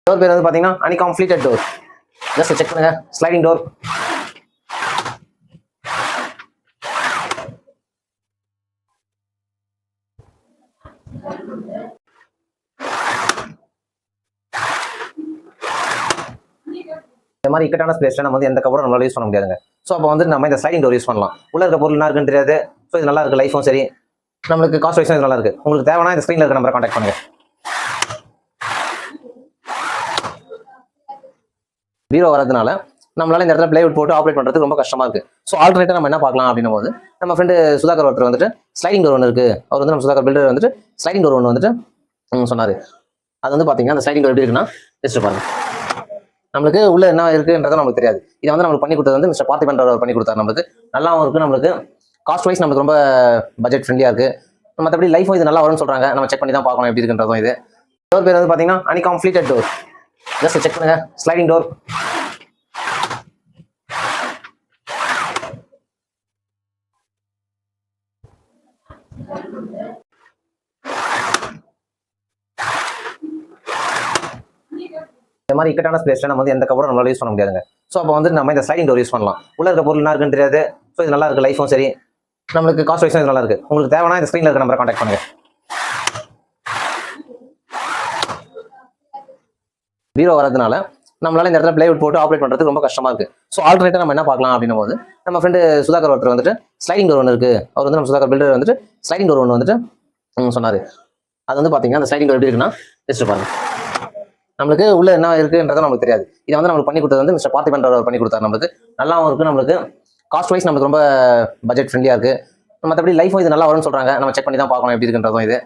Door பேர் வந்து பார்த்தீங்கன்னா அன்கம்ப்ளீட்டட் டோர். ஜஸ்ட் செக் பண்ணுங்க. Sliding door. இந்த மாதிரி இக்கட்டான ஸ்பேஸ்ல நம்ம வந்து எந்த கபோர்டும் நம்மளால யூஸ் பண்ண முடியாதுங்க. ஸோ அப்போ வந்து நம்ம இந்த ஸ்லைடிங் டோர் யூஸ் பண்ணலாம். உள்ள இருக்க பொருள் என்ன இருக்குன்னு தெரியாது. ஸோ இது நல்லா இருக்கு, லைஃபும் சரி, நம்மளுக்கு காஸ்ட் வைஸும் இது நல்லா இருக்கு. உங்களுக்கு தேவைன்னா இந்த ஸ்க்ரீனில் இருக்க நம்பரை கான்டாக்ட் பண்ணுங்க. பீரோ வரதுனால நம்மளால இந்த இடத்துல பிளேவுட் போட்டு ஆப்ரேட் பண்றதுக்கு ரொம்ப கஷ்டமா இருக்கு. ஸோ ஆல்டர்னேட்டா நம்ம என்ன பார்க்கலாம் அப்படின்னும் போது, நம்ம ஃப்ரெண்டு சுதாகர் ஒருத்தர் வந்துட்டு ஸ்லைடிங் டோர் ஒன்று இருக்கு. அவர் வந்து நம்ம சுதாகர் பில்டர் வந்துட்டு ஸ்லைடிங் டோர் ஒன்று வந்துட்டு சொன்னாரு. அது வந்து பாத்தீங்கன்னா அந்த ஸ்லைடிங் டோர் எப்படி இருக்குன்னா டெஸ்ட் பாருங்க. நம்மளுக்கு உள்ள என்ன இருக்குன்றது நமக்கு தெரியாது. இதை வந்து நம்மளுக்கு பண்ணி கொடுத்தது வந்து மிஸ்டர் பார்த்திபன் அவர் பண்ணி கொடுத்தாரு. நம்மளுக்கு நல்லாவும் இருக்கு, நம்மளுக்கு காஸ்ட் வைஸ் நம்மளுக்கு ரொம்ப பட்ஜெட் ஃப்ரெண்ட்லியா இருக்கு. மற்றபடி லைஃபும் இது நல்லா வரும்னு சொல்றாங்க. நம்ம செக் பண்ணி தான் பார்க்கணும் எப்படி இருக்குன்றதும். இது டோர் பேர் வந்து பாத்தீங்கன்னா அன்கம்ப்ளீட்டட் டோர். ஜஸ்ட் செக் பண்ணுங்க. Sliding door. இந்த மாதிரி இக்கட்டான ஸ்பேஸ்ல நம்ம வந்து எந்த கபோர்டும் நம்மளால யூஸ் பண்ண முடியாதுங்க. ஸோ அப்போ வந்து நம்ம இந்த ஸ்லைடிங் டோர் யூஸ் பண்ணலாம். உள்ள இருக்க பொருள் என்ன இருக்குன்னு தெரியாது. ஸோ இது நல்லா இருக்கு, லைஃபும் சரி, நம்மளுக்கு காஸ்ட் வைஸும் இது நல்லா இருக்கு. உங்களுக்கு தேவைன்னா இந்த ஸ்க்ரீனில் இருக்க நம்பரை கான்டாக்ட் பண்ணுங்க. பீரோ வரதுனால நம்மளால இந்த இடத்துல பிளேவுட் போட்டு ஆப்ரேட் பண்றதுக்கு ரொம்ப கஷ்டமா இருக்கு. ஸோ ஆல்டர்னேட்டா நம்ம என்ன பார்க்கலாம் அப்படின்னும் போது, நம்ம ஃப்ரெண்டு சுதாகர் ஒருத்தர் வந்துட்டு ஸ்லைடிங் டோர் ஒன்று இருக்கு. அவர் வந்து நம்ம சுதாகர் பில்டர் வந்துட்டு ஸ்லைடிங் டோர் ஒன்று வந்துட்டு சொன்னாரு. அது வந்து பாத்தீங்கன்னா அந்த ஸ்லைடிங் டோர் எப்படி இருக்குன்னா டெஸ்ட் பாருங்க. நம்மளுக்கு உள்ள என்ன இருக்குன்றது நமக்கு தெரியாது. இதை வந்து நம்மளுக்கு பண்ணி கொடுத்தது வந்து மிஸ்டர் பார்த்திபன் அவர் பண்ணி கொடுத்தாரு. நம்மளுக்கு நல்லாவும் இருக்கு, நம்மளுக்கு காஸ்ட் வைஸ் நம்மளுக்கு ரொம்ப பட்ஜெட் ஃப்ரெண்ட்லியா இருக்கு. மற்றபடி லைஃபும் இது நல்லா வரும்னு சொல்றாங்க. நம்ம செக் பண்ணி தான் பார்க்கணும் எப்படி இருக்குன்றதும். இது